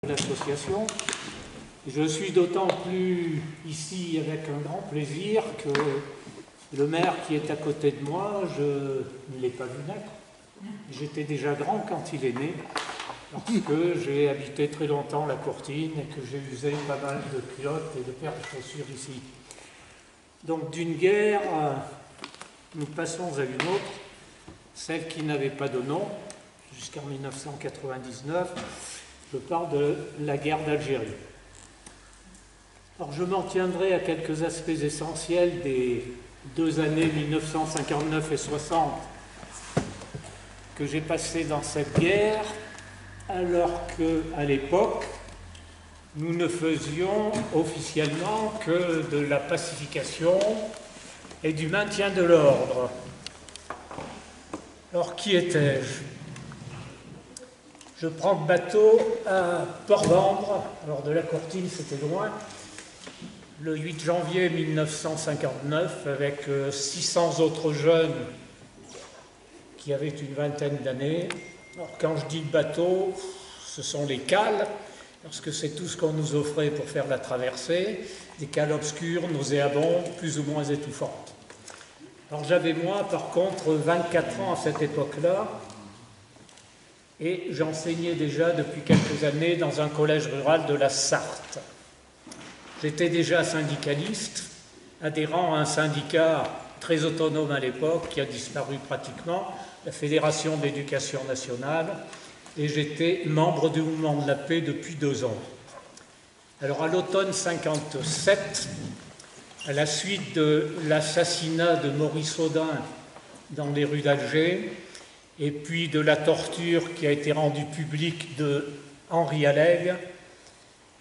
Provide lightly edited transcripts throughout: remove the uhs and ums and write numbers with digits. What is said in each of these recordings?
l'association. Je suis d'autant plus ici avec un grand plaisir que le maire qui est à côté de moi, je ne l'ai pas vu naître. J'étais déjà grand quand il est né, parce que j'ai habité très longtemps la Courtine et que j'ai usé pas mal de culottes et de paires de chaussures ici. Donc d'une guerre, nous passons à une autre, celle qui n'avait pas de nom, jusqu'en 1999. Je parle de la guerre d'Algérie. Alors je m'en tiendrai à quelques aspects essentiels des 2 années 1959 et 60 que j'ai passées dans cette guerre, alors qu'à l'époque, nous ne faisions officiellement que de la pacification et du maintien de l'ordre. Alors qui étais-je ? Je prends le bateau à Port-Vendre, alors de la Courtine c'était loin, le 8 janvier 1959 avec 600 autres jeunes qui avaient une vingtaine d'années. Alors quand je dis le bateau, ce sont les cales, parce que c'est tout ce qu'on nous offrait pour faire la traversée, des cales obscures, nauséabondes, plus ou moins étouffantes. Alors j'avais moi par contre 24 ans à cette époque-là, et j'enseignais déjà depuis quelques années dans un collège rural de la Sarthe. J'étais déjà syndicaliste, adhérent à un syndicat très autonome à l'époque, qui a disparu pratiquement, la Fédération de l'Éducation nationale, et j'étais membre du mouvement de la paix depuis 2 ans. Alors à l'automne 57, à la suite de l'assassinat de Maurice Audin dans les rues d'Alger, et puis de la torture qui a été rendue publique de Henri Alleg,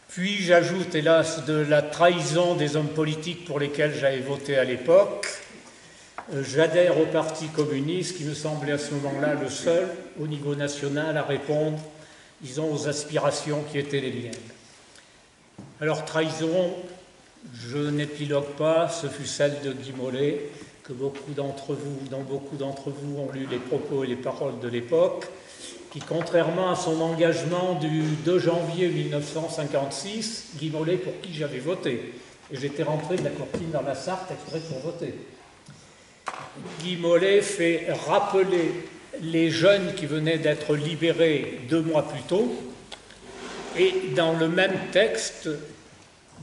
puis j'ajoute hélas de la trahison des hommes politiques pour lesquels j'avais voté à l'époque, j'adhère au Parti communiste qui me semblait à ce moment-là le seul au niveau national à répondre, disons, aux aspirations qui étaient les miennes. Alors trahison, je n'épilogue pas, ce fut celle de Guy Mollet, que dont beaucoup d'entre vous ont lu les propos et les paroles de l'époque, qui, contrairement à son engagement du 2 janvier 1956, Guy Mollet, pour qui j'avais voté, et j'étais rentré de la Courtine dans la Sarthe exprès pour voter. Guy Mollet fait rappeler les jeunes qui venaient d'être libérés 2 mois plus tôt, et dans le même texte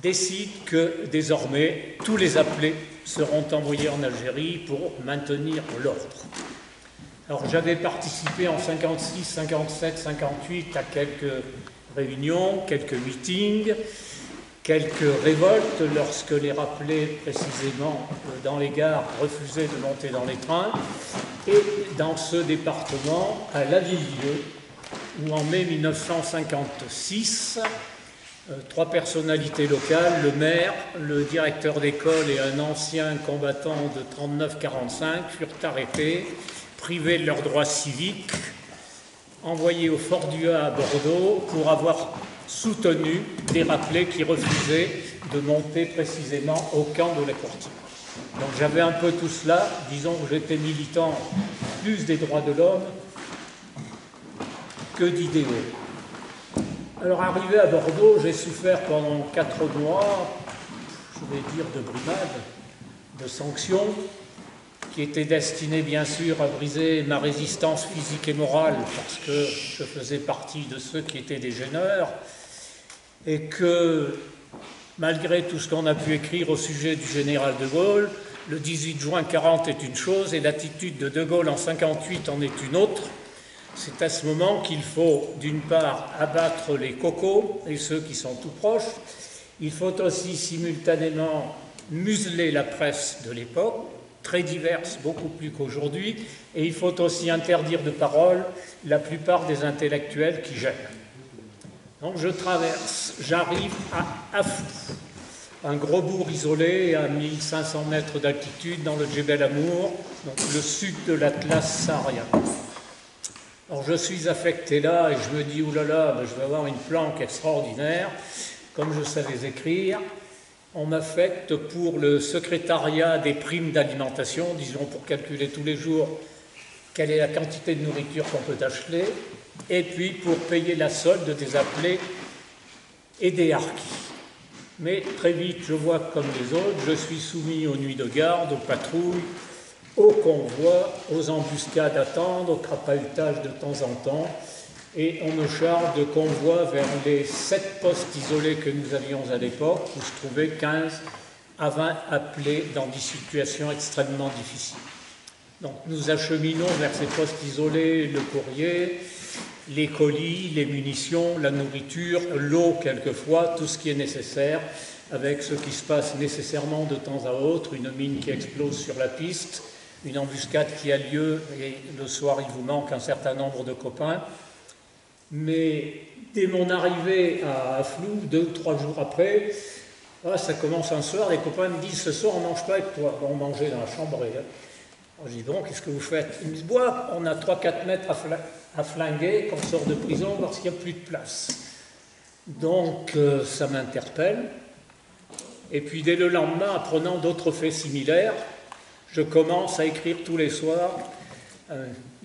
décide que désormais tous les appelés seront envoyés en Algérie pour maintenir l'ordre. Alors j'avais participé en 56, 57, 58 à quelques réunions, quelques meetings, quelques révoltes lorsque les rappelés précisément dans les gares refusaient de monter dans les trains, et dans ce département, à Lavilledieu, où en mai 1956, 3 personnalités locales, le maire, le directeur d'école et un ancien combattant de 39-45 furent arrêtés, privés de leurs droits civiques, envoyés au Fort Duhat à Bordeaux pour avoir soutenu des rappelés qui refusaient de monter précisément au camp de la Courtine. Donc j'avais un peu tout cela, disons que j'étais militant plus des droits de l'homme que d'idéaux. Alors arrivé à Bordeaux, j'ai souffert pendant 4 mois, je vais dire, de brimades, de sanctions, qui étaient destinées bien sûr à briser ma résistance physique et morale, parce que je faisais partie de ceux qui étaient des gêneurs, et que malgré tout ce qu'on a pu écrire au sujet du général de Gaulle, le 18 juin 40 est une chose et l'attitude de Gaulle en 58 en est une autre. C'est à ce moment qu'il faut, d'une part, abattre les cocos et ceux qui sont tout proches. Il faut aussi simultanément museler la presse de l'époque, très diverse, beaucoup plus qu'aujourd'hui, et il faut aussi interdire de parole la plupart des intellectuels qui gênent. Donc je traverse, j'arrive à Afou, un gros bourg isolé à 1500 mètres d'altitude dans le Djebel Amour, donc le sud de l'Atlas saharien. Alors je suis affecté là et je me dis, oulala, je vais avoir une planque extraordinaire. Comme je savais écrire, on m'affecte pour le secrétariat des primes d'alimentation, disons pour calculer tous les jours quelle est la quantité de nourriture qu'on peut acheter, et puis pour payer la solde des appelés et des harkis. Mais très vite, je vois comme les autres, je suis soumis aux nuits de garde, aux patrouilles, aux convois, aux embuscades à tendre, au crapahutage de temps en temps, et on me charge de convois vers les 7 postes isolés que nous avions à l'époque, où se trouvaient 15 à 20 appelés dans des situations extrêmement difficiles. Donc nous acheminons vers ces postes isolés le courrier, les colis, les munitions, la nourriture, l'eau quelquefois, tout ce qui est nécessaire, avec ce qui se passe nécessairement de temps à autre, une mine qui explose sur la piste, une embuscade qui a lieu et le soir il vous manque un certain nombre de copains. Mais dès mon arrivée à Flou, 2 ou 3 jours après, ça commence un soir, les copains me disent « Ce soir on ne mange pas avec toi ». Bon, on mangeait dans la chambre. Alors, je dis « Bon, qu'est-ce que vous faites ?» Ils me disent « Bois, on a 3-4 mètres à flinguer, quand on sort de prison, parce qu'il n'y a plus de place. » Donc ça m'interpelle. Et puis dès le lendemain, apprenant d'autres faits similaires, je commence à écrire tous les soirs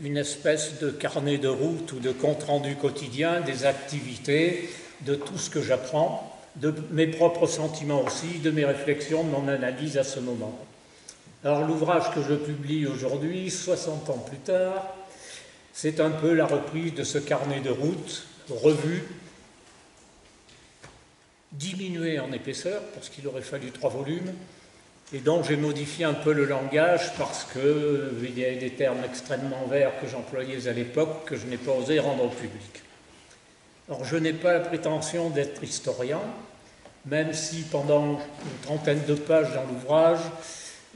une espèce de carnet de route ou de compte-rendu quotidien des activités, de tout ce que j'apprends, de mes propres sentiments aussi, de mes réflexions, de mon analyse à ce moment. Alors l'ouvrage que je publie aujourd'hui, 60 ans plus tard, c'est un peu la reprise de ce carnet de route, revu, diminué en épaisseur, parce qu'il aurait fallu 3 volumes, et donc j'ai modifié un peu le langage parce qu'il y a des termes extrêmement verts que j'employais à l'époque que je n'ai pas osé rendre au public. Alors je n'ai pas la prétention d'être historien, même si pendant une trentaine de pages dans l'ouvrage,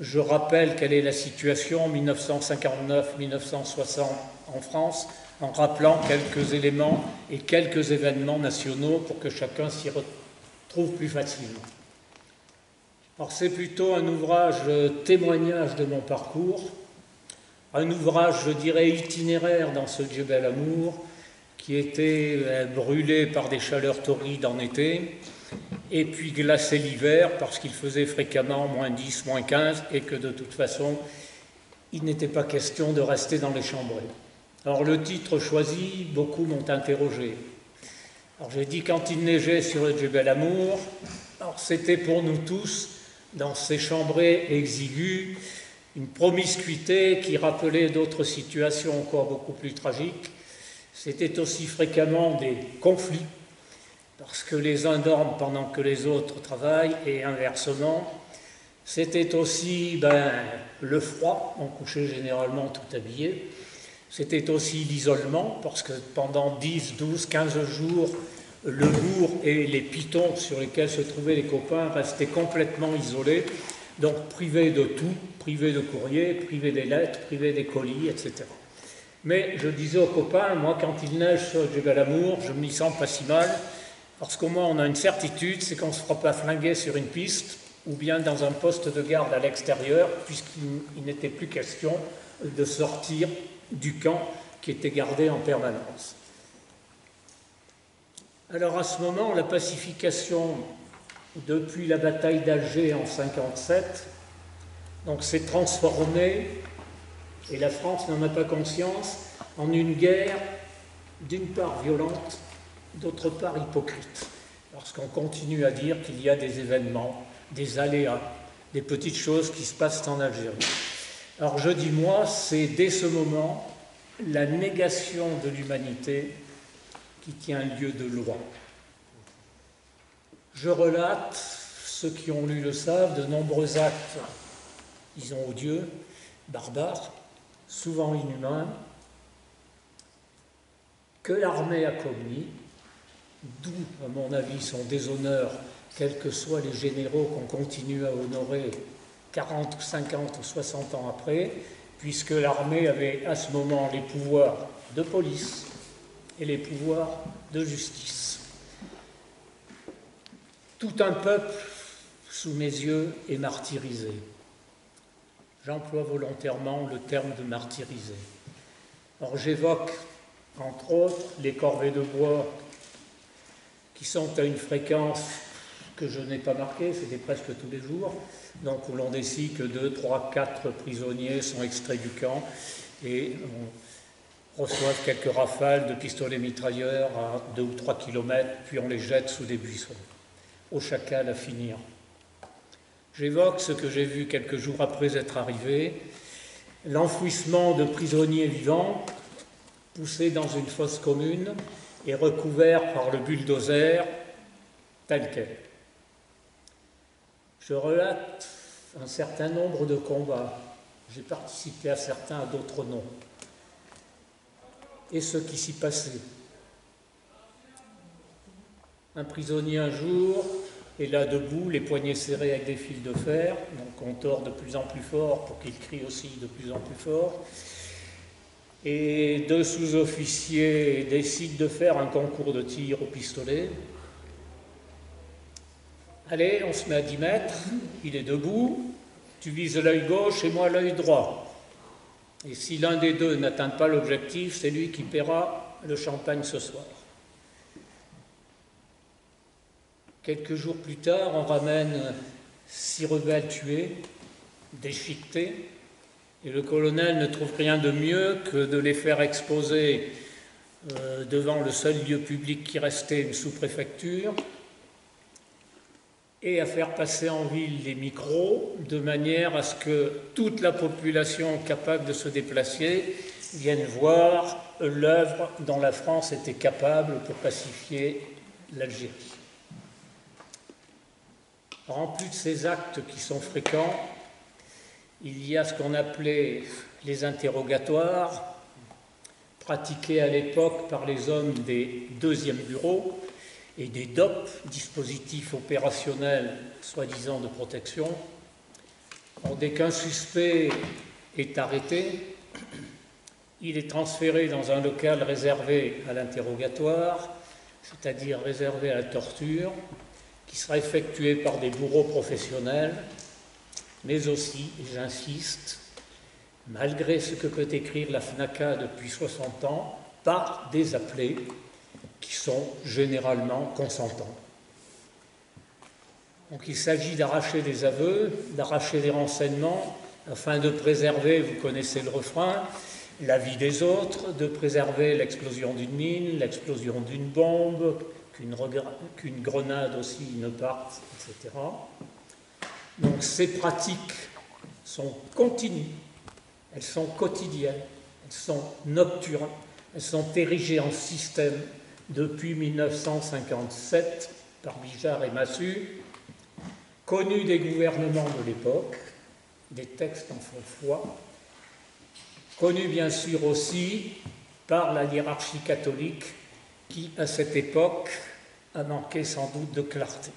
je rappelle quelle est la situation en 1959-1960 en France, en rappelant quelques éléments et quelques événements nationaux pour que chacun s'y retrouve plus facilement. Alors c'est plutôt un ouvrage témoignage de mon parcours, un ouvrage, je dirais, itinéraire dans ce Djebel Amour, qui était brûlé par des chaleurs torrides en été, et puis glacé l'hiver, parce qu'il faisait fréquemment moins 10, moins 15, et que de toute façon, il n'était pas question de rester dans les chambrées. Alors le titre choisi, beaucoup m'ont interrogé. Alors j'ai dit quand il neigeait sur le Djebel Amour, alors c'était pour nous tous, dans ces chambrées exiguës, une promiscuité qui rappelait d'autres situations encore beaucoup plus tragiques. C'était aussi fréquemment des conflits, parce que les uns dorment pendant que les autres travaillent, et inversement. C'était aussi le froid, on couchait généralement tout habillé. C'était aussi l'isolement, parce que pendant 10, 12, 15 jours, le bourg et les pitons sur lesquels se trouvaient les copains restaient complètement isolés, donc privés de tout, privés de courrier, privés des lettres, privés des colis, etc. Mais je disais aux copains, moi quand il neige sur le Djebel Amour, je ne m'y sens pas si mal, parce qu'au moins on a une certitude, c'est qu'on ne se fera pas flinguer sur une piste, ou bien dans un poste de garde à l'extérieur, puisqu'il n'était plus question de sortir du camp qui était gardé en permanence. Alors à ce moment, la pacification, depuis la bataille d'Alger en 1957, donc s'est transformée, et la France n'en a pas conscience, en une guerre d'une part violente, d'autre part hypocrite, parce qu'on continue à dire qu'il y a des événements, des aléas, des petites choses qui se passent en Algérie. Alors je dis moi, c'est dès ce moment la négation de l'humanité qui tient lieu de loi. Je relate, ceux qui ont lu le savent, de nombreux actes, disons odieux, barbares, souvent inhumains, que l'armée a commis, d'où, à mon avis, son déshonneur, quels que soient les généraux qu'on continue à honorer 40, 50 ou 60 ans après, puisque l'armée avait à ce moment les pouvoirs de police et les pouvoirs de justice. Tout un peuple, sous mes yeux, est martyrisé. J'emploie volontairement le terme de martyrisé. Or, j'évoque, entre autres, les corvées de bois qui sont à une fréquence que je n'ai pas marquée, c'était presque tous les jours, donc où l'on décide que 2, 3, 4 prisonniers sont extraits du camp et reçoivent quelques rafales de pistolets mitrailleurs à 2 ou 3 kilomètres, puis on les jette sous des buissons. Au chacal à finir. J'évoque ce que j'ai vu quelques jours après être arrivé, l'enfouissement de prisonniers vivants poussés dans une fosse commune et recouverts par le bulldozer tel quel. Je relate un certain nombre de combats. J'ai participé à certains, à d'autres non. Et ce qui s'y passait. Un prisonnier un jour est là debout, les poignets serrés avec des fils de fer, donc on tord de plus en plus fort pour qu'il crie aussi de plus en plus fort. Et 2 sous-officiers décident de faire un concours de tir au pistolet. Allez, on se met à 10 mètres, il est debout, tu vises l'œil gauche et moi l'œil droit. Et si l'un des deux n'atteint pas l'objectif, c'est lui qui paiera le champagne ce soir. Quelques jours plus tard, on ramène 6 rebelles tués, déchiquetés, et le colonel ne trouve rien de mieux que de les faire exposer devant le seul lieu public qui restait, une sous-préfecture, et à faire passer en ville les micros de manière à ce que toute la population capable de se déplacer vienne voir l'œuvre dont la France était capable pour pacifier l'Algérie. En plus de ces actes qui sont fréquents, il y a ce qu'on appelait les interrogatoires, pratiqués à l'époque par les hommes des deuxièmes bureaux et des DOP, dispositifs opérationnels soi-disant de protection. Dès qu'un suspect est arrêté, il est transféré dans un local réservé à l'interrogatoire, c'est-à-dire réservé à la torture, qui sera effectué par des bourreaux professionnels, mais aussi, et j'insiste, malgré ce que peut écrire la FNACA depuis 60 ans, par des appelés qui sont généralement consentants. Donc il s'agit d'arracher des aveux, d'arracher des renseignements, afin de préserver, vous connaissez le refrain, la vie des autres, de préserver l'explosion d'une mine, l'explosion d'une bombe, qu'une grenade aussi ne parte, etc. Donc ces pratiques sont continues, elles sont quotidiennes, elles sont nocturnes, elles sont érigées en système depuis 1957 par Bijard et Massu, connues des gouvernements de l'époque, des textes en font foi, connues bien sûr aussi par la hiérarchie catholique qui, à cette époque, a manqué sans doute de clarté.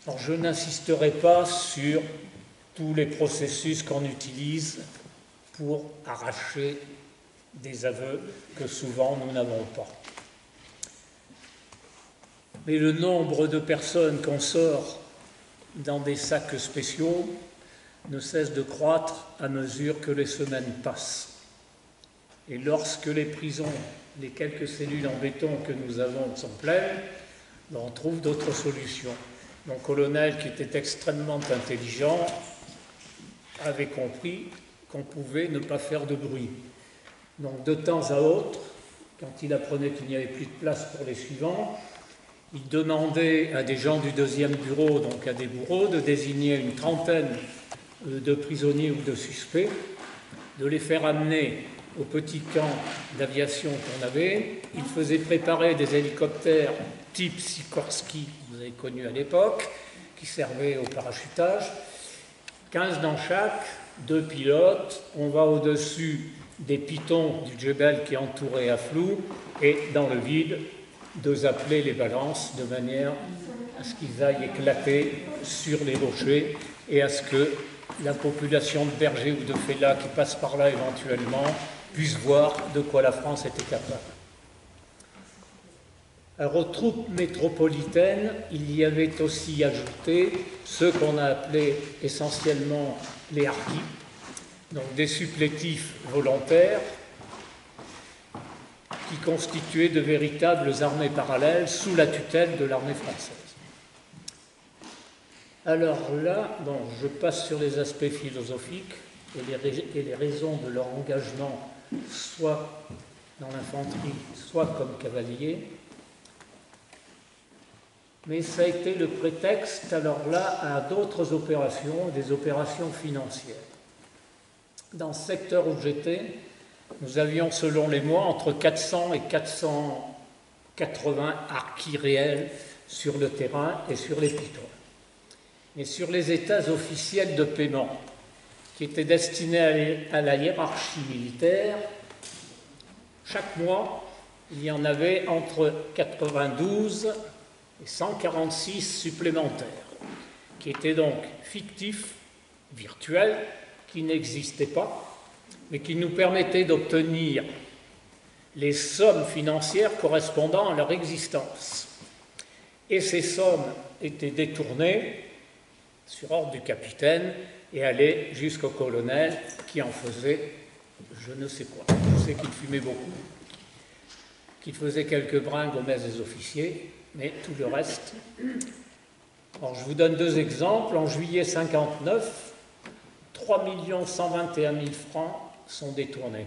Alors, je n'insisterai pas sur tous les processus qu'on utilise pour arracher des aveux que souvent nous n'avons pas. Mais le nombre de personnes qu'on sort dans des sacs spéciaux ne cesse de croître à mesure que les semaines passent. Et lorsque les prisons, les quelques cellules en béton que nous avons sont pleines, on trouve d'autres solutions. Mon colonel, qui était extrêmement intelligent, avait compris qu'on pouvait ne pas faire de bruit. Donc de temps à autre, quand il apprenait qu'il n'y avait plus de place pour les suivants, il demandait à des gens du deuxième bureau, donc à des bourreaux, de désigner une trentaine de prisonniers ou de suspects, de les faire amener au petit camp d'aviation qu'on avait. Il faisait préparer des hélicoptères type Sikorsky, que vous avez connu à l'époque, qui servaient au parachutage. 15 dans chaque, 2 pilotes, on va au-dessus des pitons du Djebel qui entouraient Aflou, et dans le vide, 2 appelés les balancent de manière à ce qu'ils aillent éclater sur les rochers et à ce que la population de bergers ou de fellahs qui passe par là éventuellement puisse voir de quoi la France était capable. Alors, aux troupes métropolitaines, il y avait aussi ajouté ceux qu'on a appelés essentiellement les harkis, donc des supplétifs volontaires qui constituaient de véritables armées parallèles sous la tutelle de l'armée française. Alors là, je passe sur les aspects philosophiques et les raisons de leur engagement soit dans l'infanterie, soit comme cavalier. Mais ça a été le prétexte, alors là, à d'autres opérations, des opérations financières. Dans ce secteur où j'étais, nous avions, selon les mois, entre 400 et 480 harkis réels sur le terrain et sur les pitons. Mais sur les états officiels de paiement, qui étaient destinés à la hiérarchie militaire, chaque mois, il y en avait entre 92 et 146 supplémentaires, qui étaient donc fictifs, virtuels, qui n'existaient pas, mais qui nous permettaient d'obtenir les sommes financières correspondant à leur existence. Et ces sommes étaient détournées sur ordre du capitaine et allaient jusqu'au colonel qui en faisait je ne sais quoi. Je sais qu'il fumait beaucoup, qu'il faisait quelques bringues aux messes des officiers, mais tout le reste. Alors, je vous donne deux exemples. En juillet 59, 3 121 000 francs sont détournés.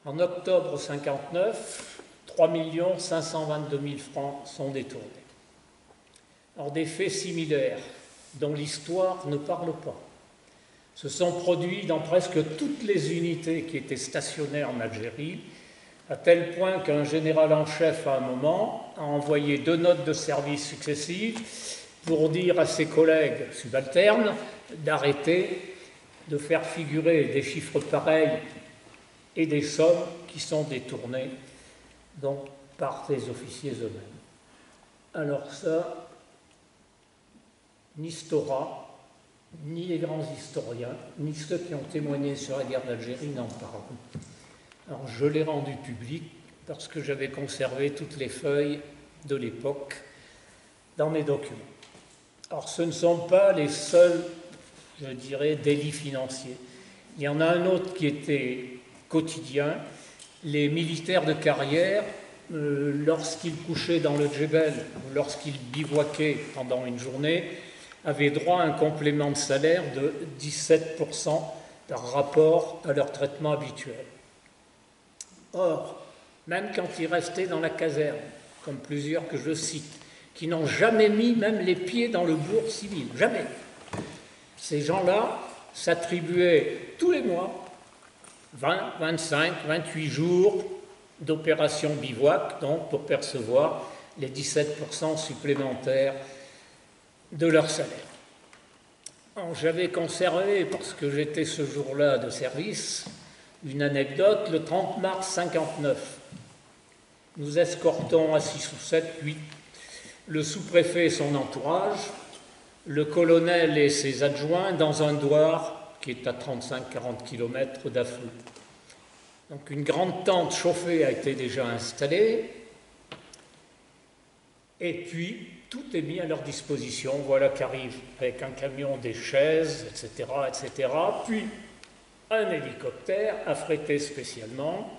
En octobre 59, 3 522 000 francs sont détournés. Alors, des faits similaires dont l'histoire ne parle pas se sont produits dans presque toutes les unités qui étaient stationnées en Algérie, à tel point qu'un général en chef, à un moment, a envoyé 2 notes de service successives pour dire à ses collègues subalternes d'arrêter de faire figurer des chiffres pareils et des sommes qui sont détournées donc, par les officiers eux-mêmes. Alors ça, ni Stora, ni les grands historiens, ni ceux qui ont témoigné sur la guerre d'Algérie n'en parlent. Alors je l'ai rendu public parce que j'avais conservé toutes les feuilles de l'époque dans mes documents. Alors ce ne sont pas les seuls, je dirais, délits financiers. Il y en a un autre qui était quotidien. Les militaires de carrière, lorsqu'ils couchaient dans le Djebel, ou lorsqu'ils bivouaquaient pendant une journée, avaient droit à un complément de salaire de 17% par rapport à leur traitement habituel. Or, même quand ils restaient dans la caserne, comme plusieurs que je cite, qui n'ont jamais mis même les pieds dans le bourg civil, jamais, ces gens-là s'attribuaient tous les mois 20, 25, 28 jours d'opération bivouac, donc pour percevoir les 17% supplémentaires de leur salaire. J'avais conservé, parce que j'étais ce jour-là de service, une anecdote. Le 30 mars 59, nous escortons à 6 ou 7, 8, le sous-préfet et son entourage, le colonel et ses adjoints dans un douar qui est à 35-40 km d'Aflou. Donc une grande tente chauffée a été déjà installée, et puis tout est mis à leur disposition. Voilà qu'arrive avec un camion des chaises, etc., etc., puis un hélicoptère affrété spécialement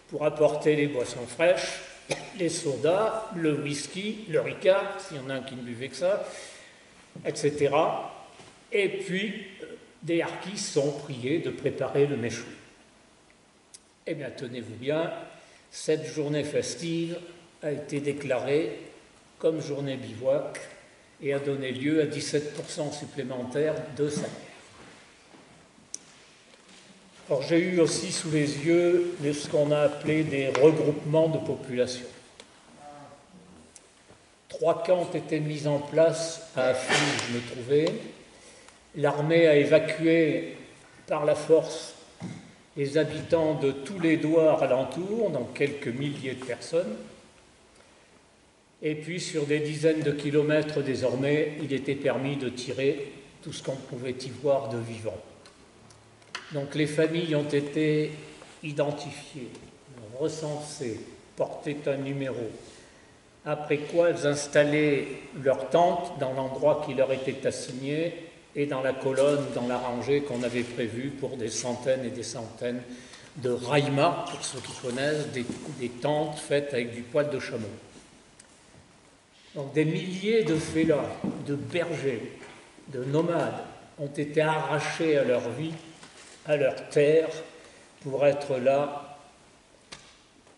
pour apporter les boissons fraîches, les sodas, le whisky, le ricard, s'il y en a un qui ne buvait que ça, etc. Et puis, des harkis sont priés de préparer le méchoui. Eh bien, tenez-vous bien, cette journée festive a été déclarée comme journée bivouac et a donné lieu à 17% supplémentaires de salaire. Alors, j'ai eu aussi sous les yeux ce qu'on a appelé des regroupements de population. 3 camps ont été mis en place à Aflou où je me trouvais. L'armée a évacué par la force les habitants de tous les douars alentours, donc quelques milliers de personnes. Et puis, sur des dizaines de kilomètres désormais, il était permis de tirer tout ce qu'on pouvait y voir de vivant. Donc, les familles ont été identifiées, recensées, portaient un numéro, après quoi elles installaient leur tente dans l'endroit qui leur était assigné et dans la colonne, dans la rangée qu'on avait prévue pour des centaines et des centaines de raïmas, pour ceux qui connaissent, des tentes faites avec du poil de chameau. Donc des milliers de félins, de bergers, de nomades ont été arrachés à leur vie, à leur terre, pour être là,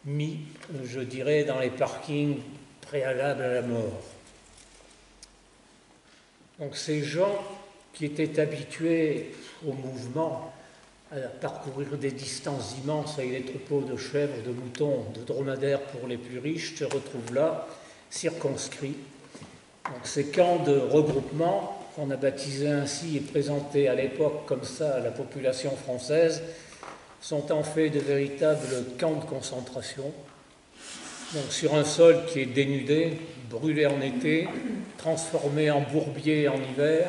mis, je dirais, dans les parkings préalables à la mort. Donc ces gens qui étaient habitués au mouvement, à parcourir des distances immenses avec des troupeaux de chèvres, de moutons, de dromadaires pour les plus riches, se retrouvent là, circonscrits. Donc ces camps de regroupement, qu'on a baptisés ainsi et présentés à l'époque comme ça à la population française, sont en fait de véritables camps de concentration. Donc sur un sol qui est dénudé, brûlé en été, transformé en bourbier en hiver,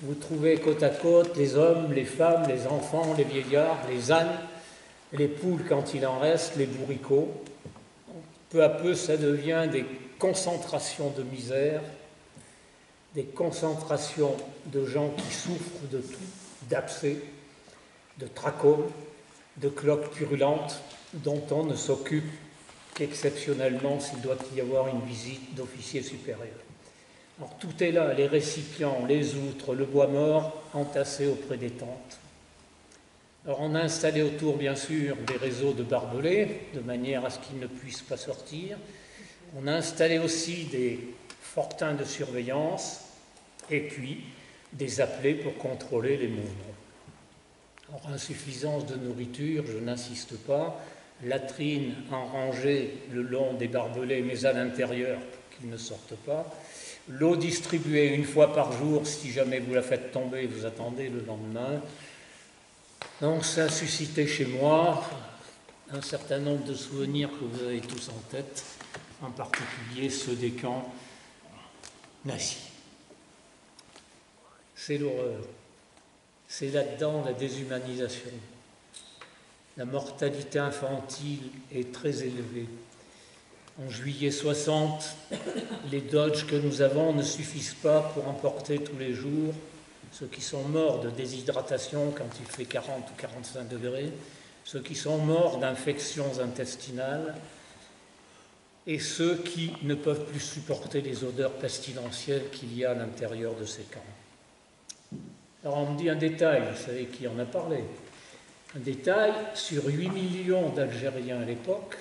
vous trouvez côte à côte les hommes, les femmes, les enfants, les vieillards, les ânes, les poules quand il en reste, les bourricots. Peu à peu, ça devient des concentrations de misère, des concentrations de gens qui souffrent de tout, d'abcès, de trachome, de cloques purulentes, dont on ne s'occupe qu'exceptionnellement s'il doit y avoir une visite d'officier supérieur. Alors tout est là, les récipients, les outres, le bois mort, entassés auprès des tentes. Alors on a installé autour, bien sûr, des réseaux de barbelés, de manière à ce qu'ils ne puissent pas sortir. On a installé aussi des fortins de surveillance et puis des appelés pour contrôler les mouvements. Alors insuffisance de nourriture, je n'insiste pas, latrines en rangée le long des barbelés, mais à l'intérieur pour qu'ils ne sortent pas. L'eau distribuée une fois par jour, si jamais vous la faites tomber, vous attendez le lendemain. Donc ça a suscité chez moi un certain nombre de souvenirs que vous avez tous en tête, en particulier ceux des camps nazis. C'est l'horreur. C'est là-dedans la déshumanisation. La mortalité infantile est très élevée. En juillet 60, les Dodge que nous avons ne suffisent pas pour emporter tous les jours ceux qui sont morts de déshydratation quand il fait 40 ou 45 degrés, ceux qui sont morts d'infections intestinales et ceux qui ne peuvent plus supporter les odeurs pestilentielles qu'il y a à l'intérieur de ces camps. Alors on me dit un détail, vous savez qui en a parlé. Un détail, sur 8 millions d'Algériens à l'époque,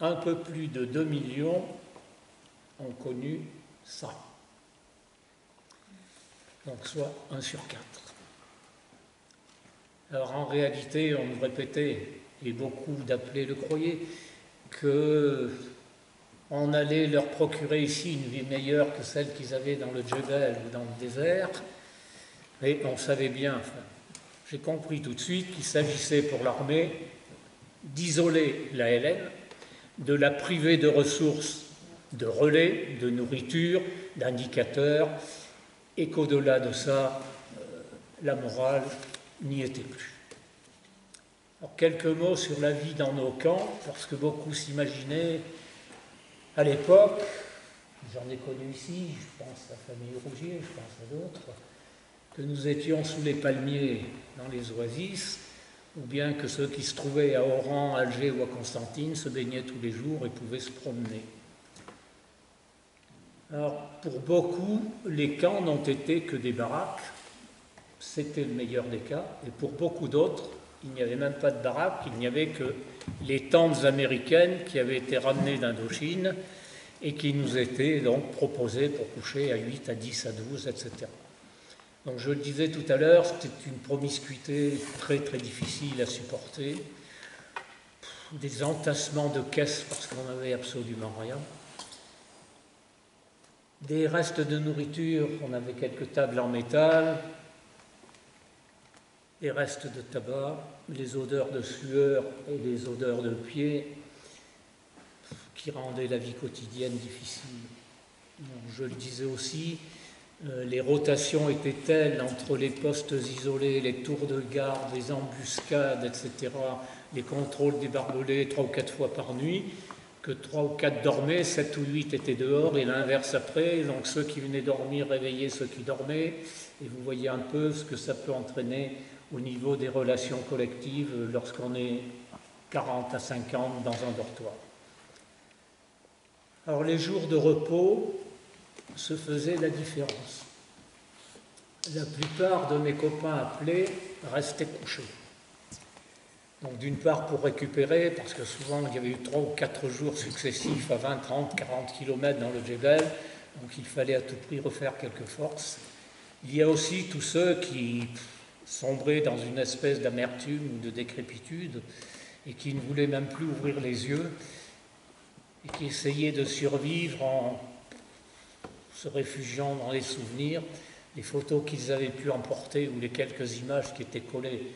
un peu plus de 2 millions ont connu ça. Donc soit 1 sur 4. Alors en réalité, on nous répétait, et beaucoup d'appelés le croyaient, qu'on allait leur procurer ici une vie meilleure que celle qu'ils avaient dans le Djebel ou dans le désert, mais on savait bien, enfin, j'ai compris tout de suite qu'il s'agissait pour l'armée d'isoler la LN, de la priver de ressources, de relais, de nourriture, d'indicateurs, et qu'au-delà de ça, la morale n'y était plus. Alors, quelques mots sur la vie dans nos camps, parce que beaucoup s'imaginaient, à l'époque, j'en ai connu ici, je pense à la famille Rougier, je pense à d'autres, que nous étions sous les palmiers dans les oasis, ou bien que ceux qui se trouvaient à Oran, à Alger ou à Constantine se baignaient tous les jours et pouvaient se promener. Alors, pour beaucoup, les camps n'ont été que des baraques, c'était le meilleur des cas, et pour beaucoup d'autres, il n'y avait même pas de baraques, il n'y avait que les tentes américaines qui avaient été ramenées d'Indochine et qui nous étaient donc proposées pour coucher à 8, à 10, à 12, etc. Donc je le disais tout à l'heure, c'était une promiscuité très très difficile à supporter, des entassements de caisses parce qu'on n'avait absolument rien, des restes de nourriture, on avait quelques tables en métal, des restes de tabac, les odeurs de sueur et les odeurs de pieds qui rendaient la vie quotidienne difficile. Donc, je le disais aussi, les rotations étaient telles entre les postes isolés, les tours de garde, les embuscades, etc., les contrôles des barbelés 3 ou 4 fois par nuit, que 3 ou 4 dormaient, 7 ou 8 étaient dehors, et l'inverse après, donc ceux qui venaient dormir réveillaient ceux qui dormaient, et vous voyez un peu ce que ça peut entraîner au niveau des relations collectives lorsqu'on est 40 à 50 dans un dortoir. Alors les jours de repos se faisaient la différence. La plupart de mes copains appelés restaient couchés. Donc d'une part pour récupérer, parce que souvent il y avait eu 3 ou 4 jours successifs à 20, 30, 40 km dans le Djebel, donc il fallait à tout prix refaire quelques forces. Il y a aussi tous ceux qui sombraient dans une espèce d'amertume ou de décrépitude et qui ne voulaient même plus ouvrir les yeux et qui essayaient de survivre en se réfugiant dans les souvenirs, les photos qu'ils avaient pu emporter ou les quelques images qui étaient collées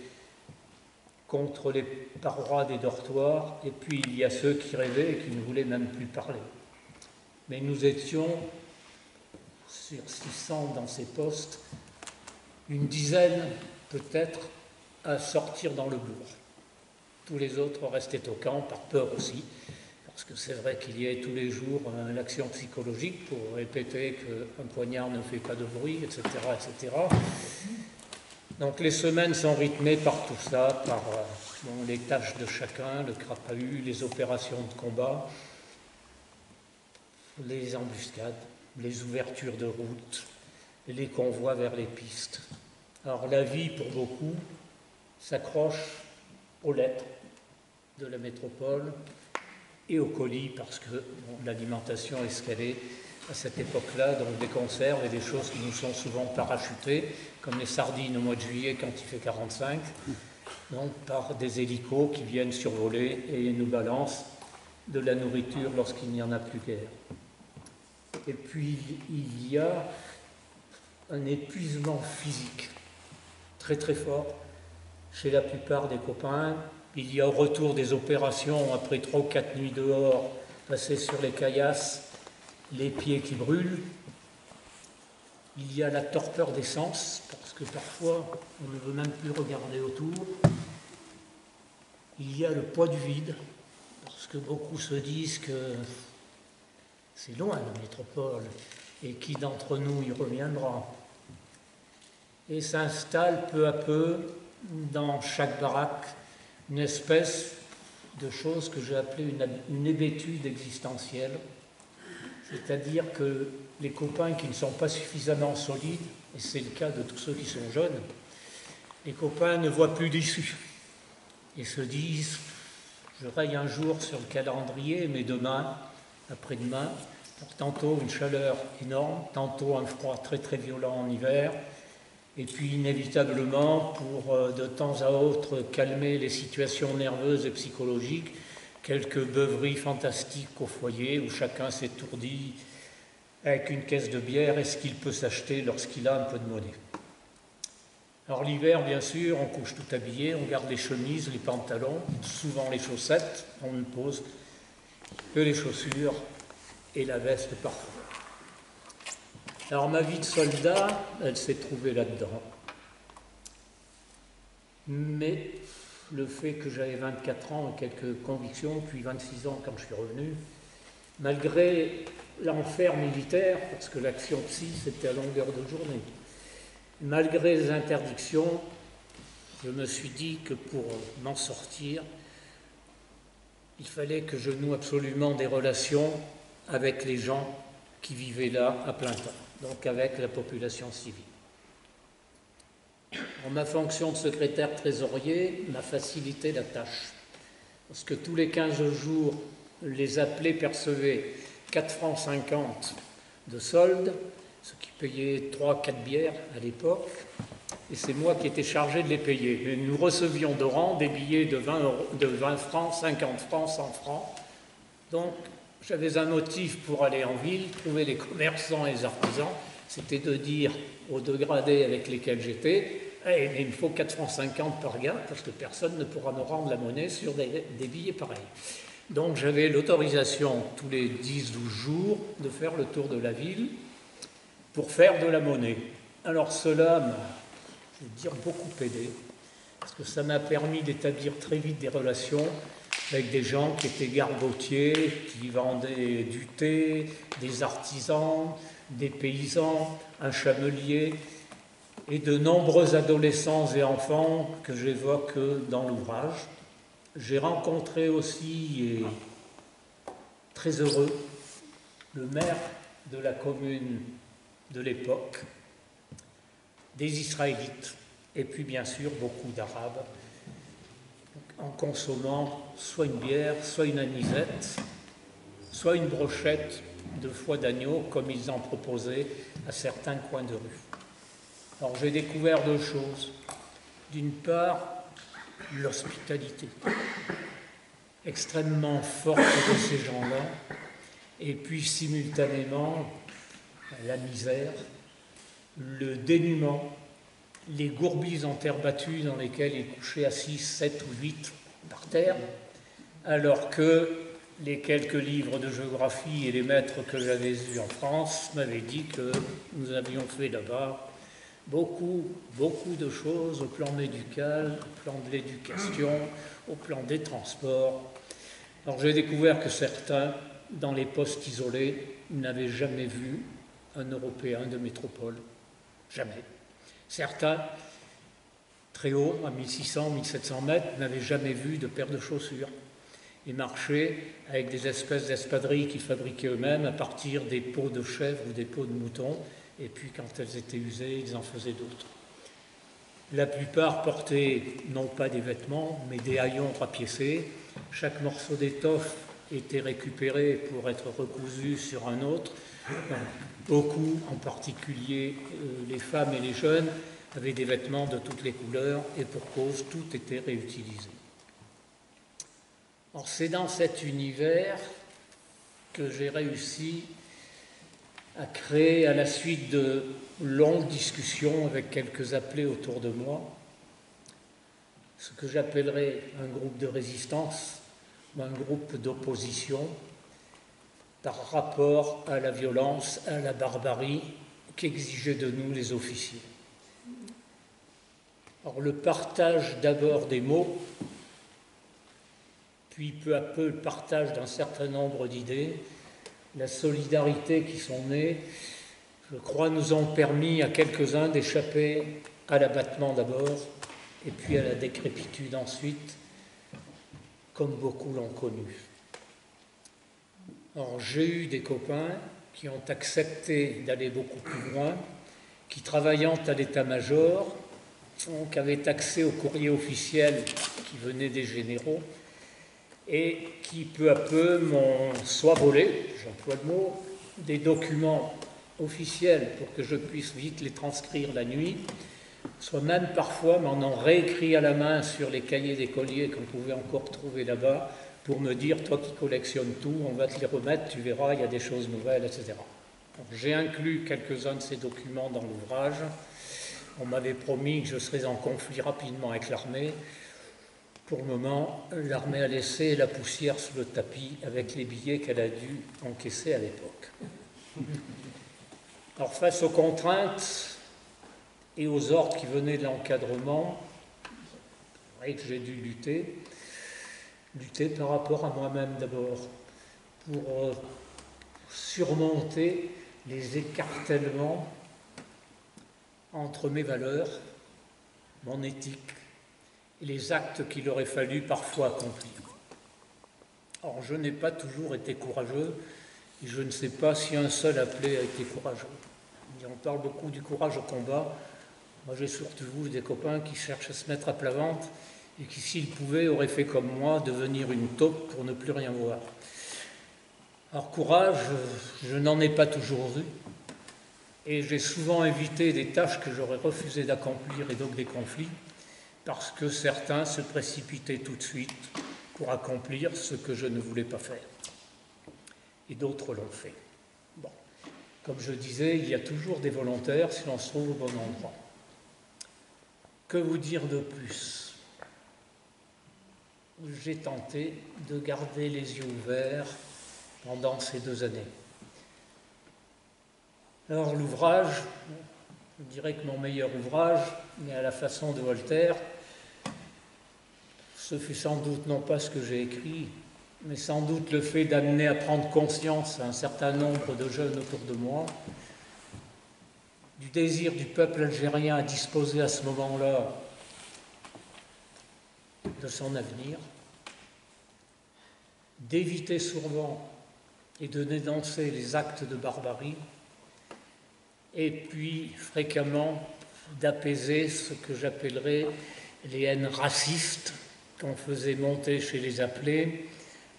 contre les parois des dortoirs, et puis il y a ceux qui rêvaient et qui ne voulaient même plus parler. Mais nous étions sur 600 dans ces postes, une dizaine peut-être à sortir dans le bourg. Tous les autres restaient au camp, par peur aussi, parce que c'est vrai qu'il y a tous les jours l'action psychologique pour répéter qu'un poignard ne fait pas de bruit, etc., etc. Donc les semaines sont rythmées par tout ça, par les tâches de chacun, le crapahut, les opérations de combat, les embuscades, les ouvertures de route, les convois vers les pistes. Alors la vie, pour beaucoup, s'accroche aux lettres de la métropole et aux colis, parce que l'alimentation est escalée à cette époque-là, donc des conserves et des choses qui nous sont souvent parachutées, comme les sardines au mois de juillet quand il fait 45, donc par des hélicos qui viennent survoler et nous balancent de la nourriture lorsqu'il n'y en a plus guère. Et puis il y a un épuisement physique très très fort chez la plupart des copains. Il y a au retour des opérations, après 3 ou 4 nuits dehors, passées sur les caillasses, les pieds qui brûlent. Il y a la torpeur des sens, parce que parfois on ne veut même plus regarder autour. Il y a le poids du vide, parce que beaucoup se disent que c'est loin la métropole, et qui d'entre nous y reviendra. Et s'installe peu à peu dans chaque baraque une espèce de chose que j'ai appelée une hébétude existentielle, c'est-à-dire que les copains qui ne sont pas suffisamment solides, et c'est le cas de tous ceux qui sont jeunes, les copains ne voient plus d'issue et se disent « je raye un jour sur le calendrier, mais demain, après-demain, tantôt une chaleur énorme, tantôt un froid très très violent en hiver, et puis inévitablement, pour de temps à autre calmer les situations nerveuses et psychologiques, quelques beuveries fantastiques au foyer où chacun s'étourdit avec une caisse de bière et ce qu'il peut s'acheter lorsqu'il a un peu de monnaie. Alors l'hiver, bien sûr, on couche tout habillé, on garde les chemises, les pantalons, souvent les chaussettes, on ne pose que les chaussures et la veste parfois. Alors ma vie de soldat, elle s'est trouvée là-dedans. Mais le fait que j'avais 24 ans et quelques convictions, puis 26 ans quand je suis revenu, malgré l'enfer militaire, parce que l'action psy c'était à longueur de journée, malgré les interdictions, je me suis dit que pour m'en sortir, il fallait que je noue absolument des relations avec les gens qui vivaient là à plein temps, donc avec la population civile. En ma fonction de secrétaire trésorier m'a facilité la tâche, parce que tous les 15 jours, les appelés percevaient 4,50 francs de solde, ce qui payait 3-4 bières à l'époque, et c'est moi qui étais chargé de les payer. Et nous recevions de rang des billets de 20 francs, 50 francs, 100 francs. Donc j'avais un motif pour aller en ville, trouver les commerçants et les artisans, c'était de dire aux dégradés avec lesquels j'étais « Eh, mais il me faut 4,50 francs par gars, parce que personne ne pourra nous rendre la monnaie sur des billets pareils. » Donc j'avais l'autorisation tous les 10-12 jours de faire le tour de la ville pour faire de la monnaie. Alors cela m'a, je veux dire, beaucoup aidé, parce que ça m'a permis d'établir très vite des relations avec des gens qui étaient gargotiers, qui vendaient du thé, des artisans, des paysans, un chamelier, et de nombreux adolescents et enfants que j'évoque dans l'ouvrage. J'ai rencontré aussi, et très heureux, le maire de la commune de l'époque, des Israélites, et puis bien sûr beaucoup d'Arabes. en consommant soit une bière, soit une anisette, soit une brochette de foie d'agneau, comme ils en proposaient à certains coins de rue. Alors j'ai découvert deux choses. D'une part, l'hospitalité extrêmement forte de ces gens-là, et puis simultanément la misère, le dénuement, les gourbises en terre battue dans lesquelles ils couchaient à 6, 7 ou 8 par terre, alors que les quelques livres de géographie et les maîtres que j'avais eus en France m'avaient dit que nous avions fait là-bas beaucoup de choses au plan médical, au plan de l'éducation, au plan des transports. Alors j'ai découvert que certains, dans les postes isolés, n'avaient jamais vu un Européen de métropole. Jamais. Certains, très haut, à 1600, 1700 mètres, n'avaient jamais vu de paire de chaussures et marchaient avec des espèces d'espadrilles qu'ils fabriquaient eux-mêmes à partir des peaux de chèvre ou des peaux de mouton, et puis quand elles étaient usées, ils en faisaient d'autres. La plupart portaient non pas des vêtements, mais des haillons rapiécés. Chaque morceau d'étoffe était récupéré pour être recousu sur un autre. Beaucoup, en particulier les femmes et les jeunes, avaient des vêtements de toutes les couleurs et pour cause, tout était réutilisé. Or, c'est dans cet univers que j'ai réussi à créer, à la suite de longues discussions avec quelques appelés autour de moi, ce que j'appellerais un groupe de résistance ou un groupe d'opposition par rapport à la violence, à la barbarie qu'exigeaient de nous les officiers. Or, le partage d'abord des mots, puis peu à peu le partage d'un certain nombre d'idées, la solidarité qui sont nées, je crois, nous ont permis à quelques-uns d'échapper à l'abattement d'abord, et puis à la décrépitude ensuite, comme beaucoup l'ont connu. Alors, j'ai eu des copains qui ont accepté d'aller beaucoup plus loin, qui, travaillant à l'état-major, donc avaient accès au courrier officiel qui venait des généraux, et qui peu à peu m'ont soit volé, j'emploie le mot, des documents officiels pour que je puisse vite les transcrire la nuit, soit même parfois m'en ont réécrit à la main sur les cahiers d'écoliers qu'on pouvait encore trouver là-bas, pour me dire, toi qui collectionnes tout, on va te les remettre, tu verras, il y a des choses nouvelles, etc. J'ai inclus quelques-uns de ces documents dans l'ouvrage. On m'avait promis que je serais en conflit rapidement avec l'armée. Pour le moment, l'armée a laissé la poussière sous le tapis avec les billets qu'elle a dû encaisser à l'époque. Alors, face aux contraintes et aux ordres qui venaient de l'encadrement, c'est vrai que j'ai dû lutter par rapport à moi-même d'abord, pour surmonter les écartèlements entre mes valeurs, mon éthique, et les actes qu'il aurait fallu parfois accomplir. Or, je n'ai pas toujours été courageux, et je ne sais pas si un seul appelé a été courageux. On parle beaucoup du courage au combat. Moi, j'ai surtout vu des copains qui cherchent à se mettre à plat ventre et qui, s'ils pouvaient, auraient fait comme moi, devenir une taupe pour ne plus rien voir. Alors, courage, je n'en ai pas toujours eu, et j'ai souvent évité des tâches que j'aurais refusé d'accomplir et donc des conflits, parce que certains se précipitaient tout de suite pour accomplir ce que je ne voulais pas faire. Et d'autres l'ont fait. Bon. Comme je disais, il y a toujours des volontaires si l'on se trouve au bon endroit. Que vous dire de plus ? J'ai tenté de garder les yeux ouverts pendant ces 2 années. Alors l'ouvrage, je dirais que mon meilleur ouvrage, mais à la façon de Voltaire, ce fut sans doute non pas ce que j'ai écrit, mais sans doute le fait d'amener à prendre conscience à un certain nombre de jeunes autour de moi du désir du peuple algérien à disposer à ce moment-là de son avenir, d'éviter souvent et de dénoncer les actes de barbarie, et puis fréquemment d'apaiser ce que j'appellerais les haines racistes, qu'on faisait monter chez les appelés,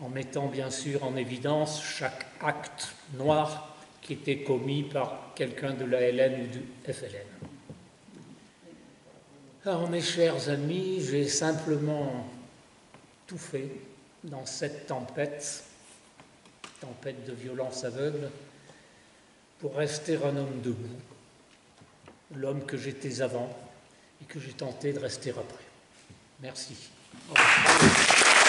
en mettant bien sûr en évidence chaque acte noir qui était commis par quelqu'un de l'ALN ou du FLN. Alors mes chers amis, j'ai simplement tout fait dans cette tempête de violence aveugle, pour rester un homme debout, l'homme que j'étais avant et que j'ai tenté de rester après. Merci. Au revoir.